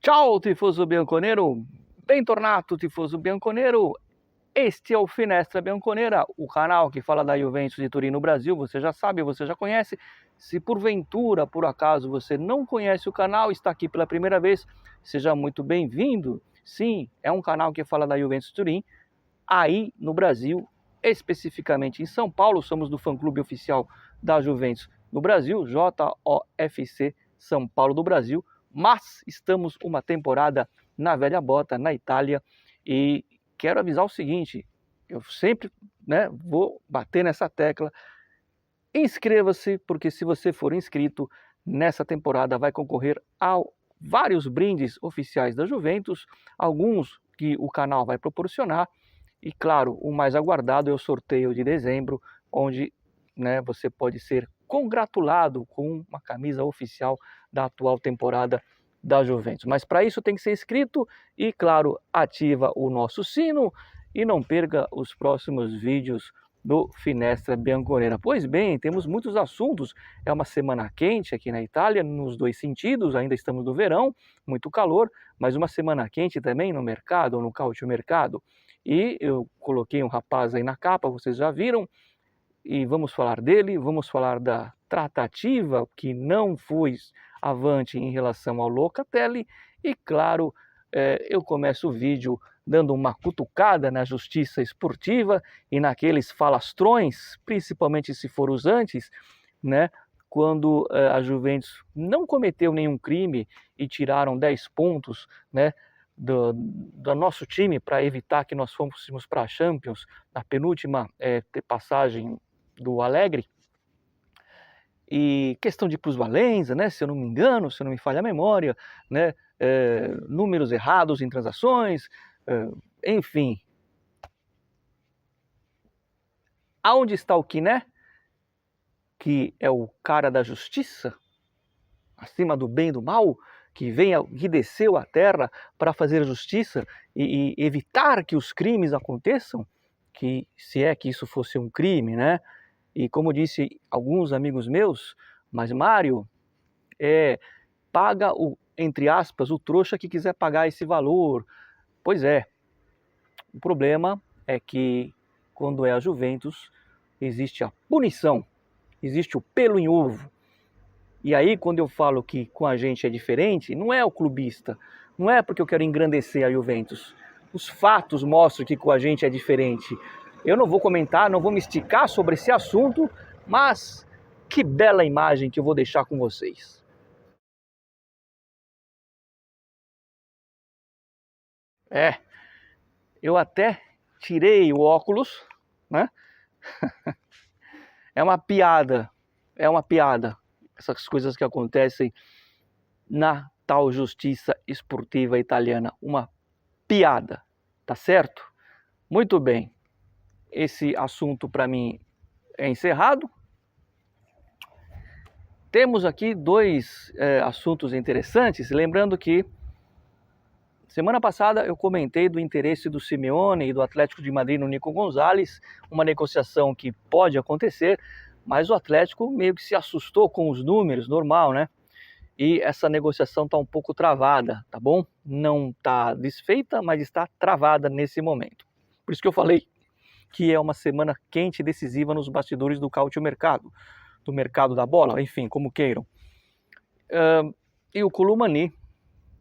Ciao, tifoso bianconero, bentornato, tifoso bianconero. Este é o Finestra Bianconera, o canal que fala da Juventus de Turim no Brasil. Você já sabe, você já conhece. Se porventura, por acaso, você não conhece o canal, está aqui pela primeira vez, seja muito bem-vindo. Sim, é um canal que fala da Juventus de Turim, aí no Brasil, especificamente em São Paulo. Somos do fã-clube oficial da Juventus no Brasil, JOFC São Paulo do Brasil, mas estamos uma temporada na velha bota, na Itália, e quero avisar o seguinte, eu sempre vou bater nessa tecla: inscreva-se, porque se você for inscrito, nessa temporada vai concorrer a vários brindes oficiais da Juventus, alguns que o canal vai proporcionar, e claro, o mais aguardado é o sorteio de dezembro, onde você pode ser congratulado com uma camisa oficial da atual temporada da Juventus. Mas para isso tem que ser inscrito e, claro, ativa o nosso sino e não perca os próximos vídeos do Finestra Bianconera. Pois bem, temos muitos assuntos. É uma semana quente aqui na Itália, nos dois sentidos. Ainda estamos no verão, muito calor, mas uma semana quente também no mercado, no calciomercado. E eu coloquei um rapaz aí na capa, vocês já viram, e vamos falar dele, vamos falar da tratativa que não foi avante em relação ao Locatelli, e claro, eu começo o vídeo dando uma cutucada na justiça esportiva e naqueles falastrões, principalmente se for os antes, quando a Juventus não cometeu nenhum crime e tiraram 10 pontos, do nosso time para evitar que nós fôssemos para a Champions na penúltima passagem do Allegri. E questão de plusvalência, se eu não me engano, se eu não me falha a memória, números errados em transações, enfim. Aonde está o Quiné, que é o cara da justiça, acima do bem e do mal, que desceu à terra para fazer justiça e evitar que os crimes aconteçam, que se é que isso fosse um crime, E como disse alguns amigos meus, mas Mário, paga entre aspas, o trouxa que quiser pagar esse valor. Pois é, o problema é que quando é a Juventus, existe a punição, existe o pelo em ovo. E aí, quando eu falo que com a gente é diferente, não é o clubista, não é porque eu quero engrandecer a Juventus. Os fatos mostram que com a gente é diferente. Eu não vou comentar, não vou me esticar sobre esse assunto, mas que bela imagem que eu vou deixar com vocês. Eu até tirei o óculos, É uma piada, essas coisas que acontecem na tal justiça esportiva italiana, uma piada, tá certo? Muito bem, esse assunto para mim é encerrado. Temos aqui dois assuntos interessantes, lembrando que semana passada eu comentei do interesse do Simeone e do Atlético de Madrid no Nico Gonzalez, uma negociação que pode acontecer, mas o Atlético meio que se assustou com os números, normal, E essa negociação está um pouco travada, tá bom? Não está desfeita, mas está travada nesse momento. Por isso que eu falei que é uma semana quente e decisiva nos bastidores do calciomercado, do mercado da bola, enfim, como queiram. E o Koulibaly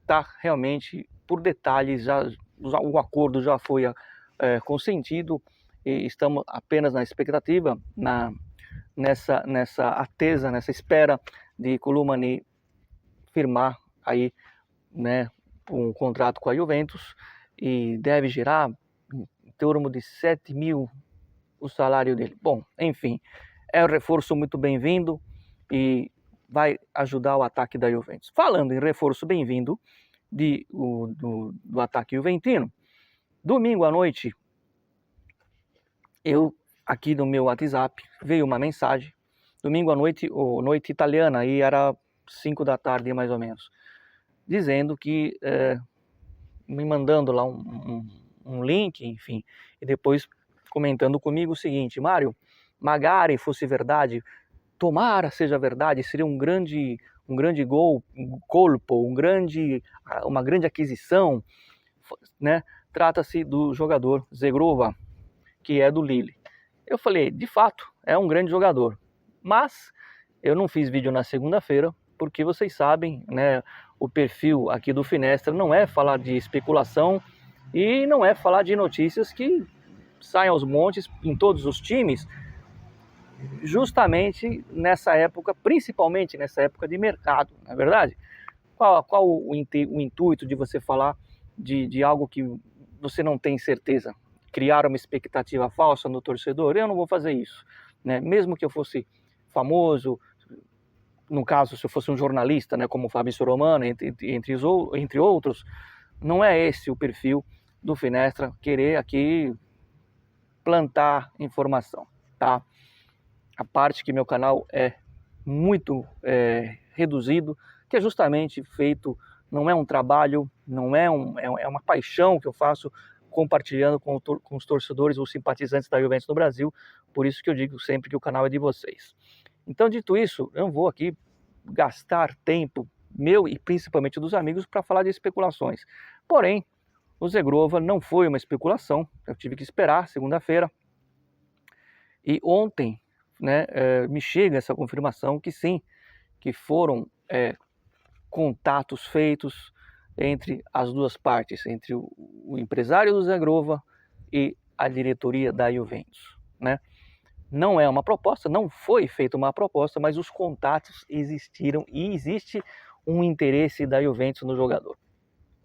está realmente por detalhes, o acordo já foi consentido e estamos apenas na expectativa, nessa atesa, nessa espera de Koulibaly firmar aí, um contrato com a Juventus, e deve gerar em torno de 7 mil o salário dele. Bom, enfim, é um reforço muito bem-vindo e vai ajudar o ataque da Juventus. Falando em reforço bem-vindo do ataque juventino, domingo à noite, aqui no meu WhatsApp, veio uma mensagem, domingo à noite, ou noite italiana, aí era 5 da tarde mais ou menos, dizendo que, me mandando lá um link, enfim, e depois comentando comigo o seguinte: Mário, magari fosse verdade, tomara seja verdade, seria um grande um grande colpo, uma grande aquisição, né? Trata-se do jogador Zegrova, que é do Lille. Eu falei, de fato, é um grande jogador, mas eu não fiz vídeo na segunda-feira, porque vocês sabem, né, o perfil aqui do Finestra não é falar de especulação e não é falar de notícias que saem aos montes em todos os times, justamente nessa época, principalmente nessa época de mercado, não é verdade? Qual o intuito de você falar de algo que você não tem certeza? Criar uma expectativa falsa no torcedor? Eu não vou fazer isso, né? Mesmo que eu fosse famoso, no caso, se eu fosse um jornalista, né, como o Fabrício Romano, entre outros, não é esse o perfil do Finestra, querer aqui plantar informação, tá? A parte que meu canal é muito reduzido, que é justamente feito, não é um trabalho, não é uma paixão que eu faço compartilhando com os torcedores ou simpatizantes da Juventus no Brasil, por isso que eu digo sempre que o canal é de vocês. Então, dito isso, eu não vou aqui gastar tempo meu e principalmente dos amigos para falar de especulações. Porém, o Zegrova não foi uma especulação, eu tive que esperar segunda-feira. E ontem, né, me chega essa confirmação que sim, que foram contatos feitos entre as duas partes, entre o empresário do Zegrova e a diretoria da Juventus, né? Não é uma proposta, não foi feita uma proposta, mas os contatos existiram e existe um interesse da Juventus no jogador.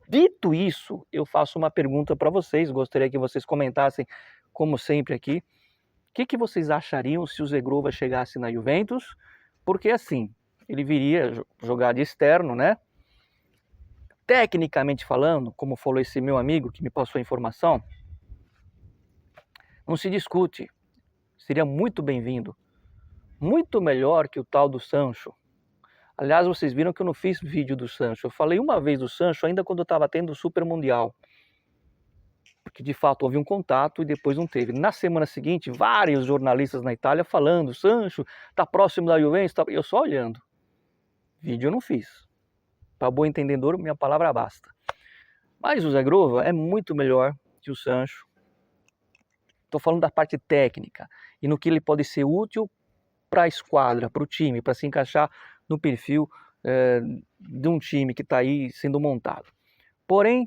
Dito isso, eu faço uma pergunta para vocês, gostaria que vocês comentassem, como sempre aqui, o que vocês achariam se o Zegrova chegasse na Juventus? Porque assim, ele viria jogar de externo, né? Tecnicamente falando, como falou esse meu amigo que me passou a informação, não se discute. Seria muito bem-vindo. Muito melhor que o tal do Sancho. Aliás, vocês viram que eu não fiz vídeo do Sancho. Eu falei uma vez do Sancho ainda quando eu estava tendo o Super Mundial. Porque de fato houve um contato e depois não teve. Na semana seguinte, vários jornalistas na Itália falando, Sancho está próximo da Juventus, eu só olhando. Vídeo eu não fiz. Para bom entendedor, minha palavra basta. Mas o Zegrova é muito melhor que o Sancho. Estou falando da parte técnica e no que ele pode ser útil para a esquadra, para o time, para se encaixar no perfil de um time que está aí sendo montado. Porém,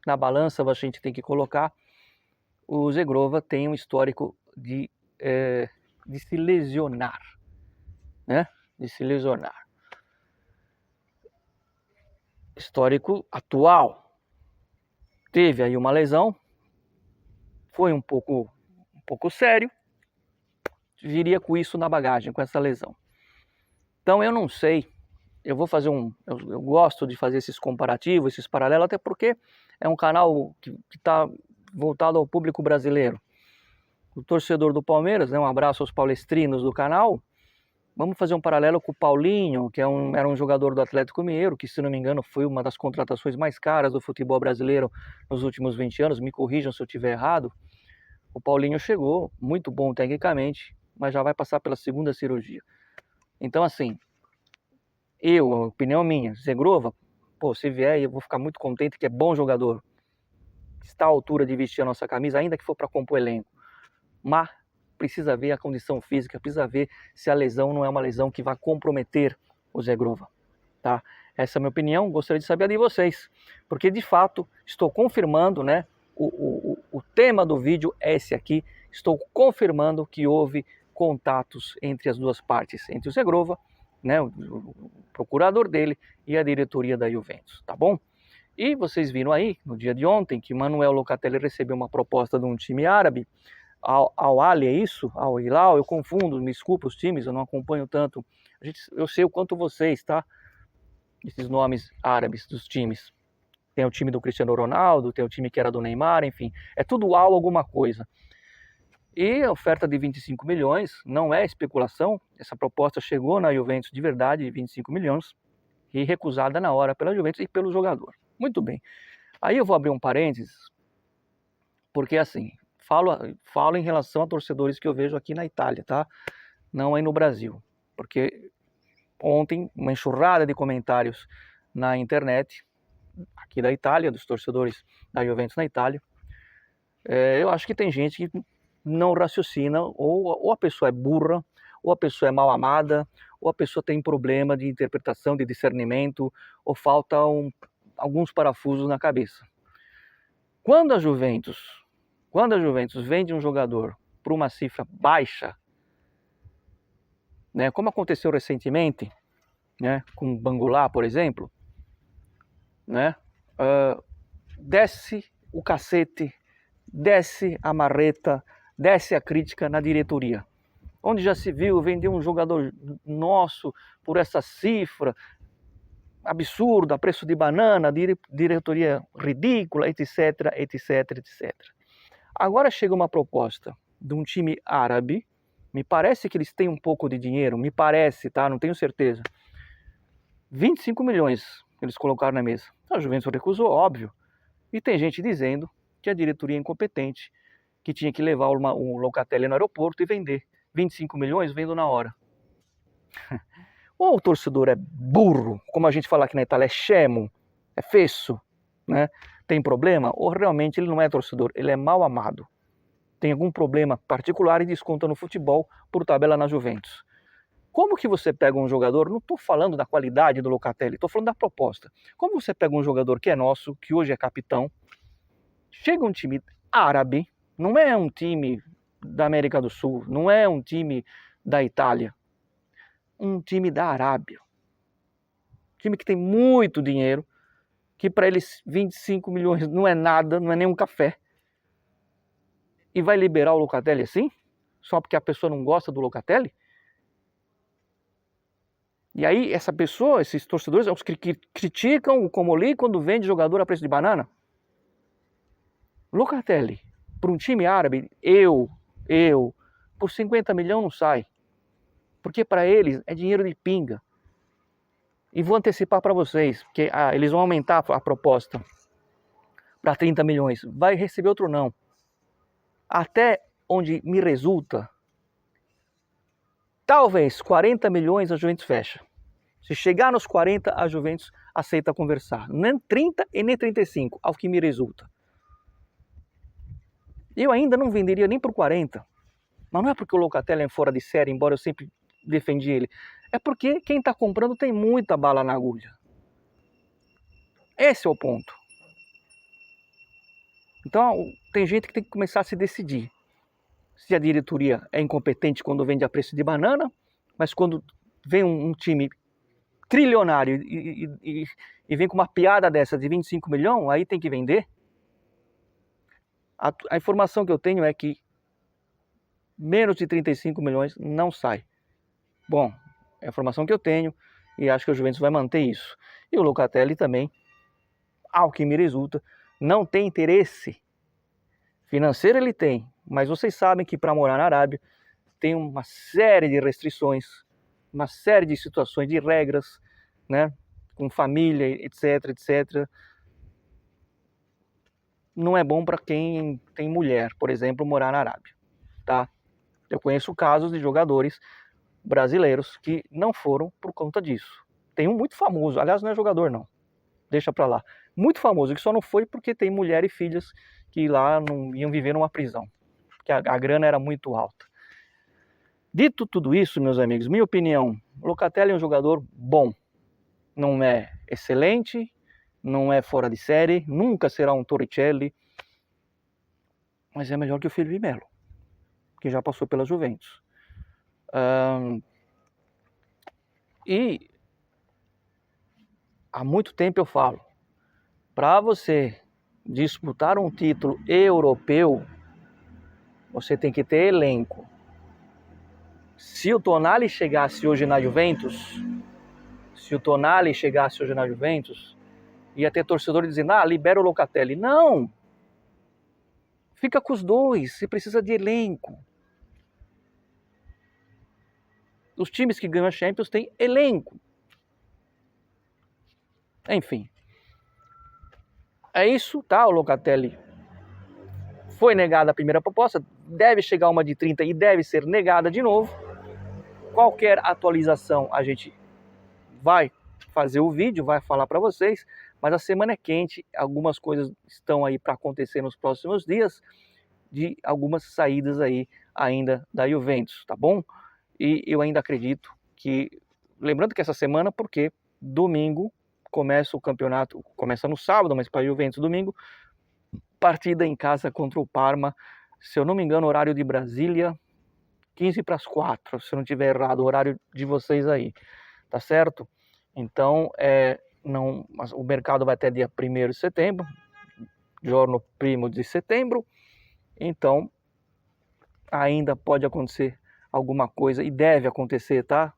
na balança a gente tem que colocar, o Zegrova tem um histórico de se lesionar, né? De se lesionar. Histórico atual. Teve aí uma lesão, foi um pouco sério, viria com isso na bagagem, com essa lesão. Então eu não sei, eu vou fazer eu gosto de fazer esses comparativos, esses paralelos, até porque é um canal que está voltado ao público brasileiro. O torcedor do Palmeiras, né, um abraço aos palestrinos do canal, vamos fazer um paralelo com o Paulinho, que era um jogador do Atlético Mineiro, que se não me engano foi uma das contratações mais caras do futebol brasileiro nos últimos 20 anos, me corrijam se eu estiver errado. O Paulinho chegou, muito bom tecnicamente, mas já vai passar pela segunda cirurgia. Então assim, a opinião minha, Zegrova, pô, se vier eu vou ficar muito contente, que é bom jogador, está à altura de vestir a nossa camisa, ainda que for para compor elenco, mas precisa ver a condição física, precisa ver se a lesão não é uma lesão que vai comprometer o Zegrova, tá? Essa é a minha opinião, gostaria de saber a de vocês, porque de fato estou confirmando, né, o tema do vídeo é esse aqui, estou confirmando que houve contatos entre as duas partes, entre o Zegrova, né, o procurador dele e a diretoria da Juventus, tá bom? E vocês viram aí, no dia de ontem, que Manuel Locatelli recebeu uma proposta de um time árabe, Al Ahly, é isso? Al Hilal, eu confundo, me desculpa os times, eu não acompanho tanto. Eu sei o quanto vocês, tá? Esses nomes árabes dos times. Tem o time do Cristiano Ronaldo, tem o time que era do Neymar, enfim. É tudo Al alguma coisa. E a oferta de 25 milhões não é especulação. Essa proposta chegou na Juventus de verdade, de 25 milhões, e recusada na hora pela Juventus e pelo jogador. Muito bem. Aí eu vou abrir um parênteses, porque assim, falo em relação a torcedores que eu vejo aqui na Itália, tá? Não aí no Brasil, porque ontem uma enxurrada de comentários na internet, aqui da Itália, dos torcedores da Juventus na Itália. Eu acho que tem gente que não raciocina, ou a pessoa é burra, ou a pessoa é mal amada, ou a pessoa tem problema de interpretação, de discernimento, ou faltam alguns parafusos na cabeça. Quando a Juventus vende um jogador por uma cifra baixa, né, como aconteceu recentemente, né, com o Banguilá, por exemplo, né, desce o cacete, desce a marreta, desce a crítica na diretoria. Onde já se viu vender um jogador nosso por essa cifra absurda, preço de banana, diretoria ridícula, etc, etc, etc. Agora chega uma proposta de um time árabe, me parece que eles têm um pouco de dinheiro, me parece, tá? Não tenho certeza. 25 milhões eles colocaram na mesa. A Juventus recusou, óbvio. E tem gente dizendo que a diretoria é incompetente, que tinha que levar o Locatelli no aeroporto e vender. 25 milhões, vendo na hora. Ou o torcedor é burro, como a gente fala aqui na Itália, é scemo, é fesso, né? Tem problema, ou realmente ele não é torcedor, ele é mal amado. Tem algum problema particular e desconta no futebol por tabela na Juventus. Como que você pega um jogador, não estou falando da qualidade do Locatelli, estou falando da proposta. Como você pega um jogador que é nosso, que hoje é capitão, chega um time árabe, não é um time da América do Sul, não é um time da Itália, um time da Arábia. Um time que tem muito dinheiro, que para eles 25 milhões não é nada, não é nem um café. E vai liberar o Locatelli assim? Só porque a pessoa não gosta do Locatelli? E aí essa pessoa, esses torcedores, são os que criticam o Comolli quando vende jogador a preço de banana. Locatelli, para um time árabe, por 50 milhões não sai. Porque para eles é dinheiro de pinga. E vou antecipar para vocês, porque eles vão aumentar a proposta para 30 milhões. Vai receber outro não. Até onde me resulta, talvez 40 milhões a Juventus fecha. Se chegar nos 40, a Juventus aceita conversar. Nem 30 e nem 35, ao que me resulta. Eu ainda não venderia nem por 40. Mas não é porque o Locatelli é fora de série, embora eu sempre defendi ele. É porque quem está comprando tem muita bala na agulha. Esse é o ponto. Então, tem gente que tem que começar a se decidir. Se a diretoria é incompetente quando vende a preço de banana, mas quando vem um time trilionário e vem com uma piada dessa de 25 milhões, aí tem que vender. A informação que eu tenho é que menos de 35 milhões não sai. Bom, é a informação que eu tenho e acho que o Juventus vai manter isso. E o Locatelli também, ao que me resulta, não tem interesse financeiro, ele tem, mas vocês sabem que para morar na Arábia tem uma série de restrições, uma série de situações, de regras, né, com família, etc, etc. Não é bom para quem tem mulher, por exemplo, morar na Arábia, tá? Eu conheço casos de jogadores brasileiros que não foram por conta disso. Tem um muito famoso, aliás não é jogador não, deixa pra lá, muito famoso, que só não foi porque tem mulher e filhas que lá não iam viver numa prisão, porque a grana era muito alta. Dito tudo isso, meus amigos, minha opinião, Locatelli é um jogador bom, não é excelente, não é fora de série, nunca será um Torricelli, mas é melhor que o Felipe Melo, que já passou pela Juventus. E há muito tempo eu falo, para você disputar um título europeu, você tem que ter elenco. Se o Tonali chegasse hoje na Juventus, ia ter torcedor dizendo, libera o Locatelli. Não! Fica com os dois, você precisa de elenco. Os times que ganham a Champions têm elenco. Enfim. É isso, tá? O Locatelli foi negada a primeira proposta, deve chegar uma de 30 e deve ser negada de novo. Qualquer atualização a gente vai fazer o vídeo, vai falar para vocês, mas a semana é quente, algumas coisas estão aí para acontecer nos próximos dias, de algumas saídas aí ainda da Juventus, tá bom? E eu ainda acredito que, lembrando que essa semana, porque domingo começa o campeonato, começa no sábado, mas para a Juventus domingo, partida em casa contra o Parma, se eu não me engano, horário de Brasília, 15 para as 4, se eu não estiver errado, o horário de vocês aí, tá certo? Então, o mercado vai até dia 1º de setembro, giorno primo de setembro, então ainda pode acontecer alguma coisa, e deve acontecer, tá?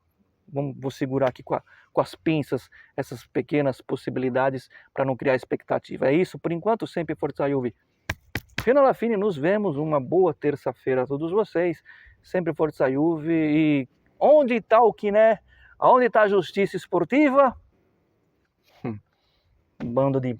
Vou segurar aqui com as pinças essas pequenas possibilidades para não criar expectativa. É isso, por enquanto, sempre Forza Juve. Fino alla fine, nos vemos, uma boa terça-feira a todos vocês, sempre Forza Juve, e onde está o Kiné? Aonde está a justiça esportiva? Um bando de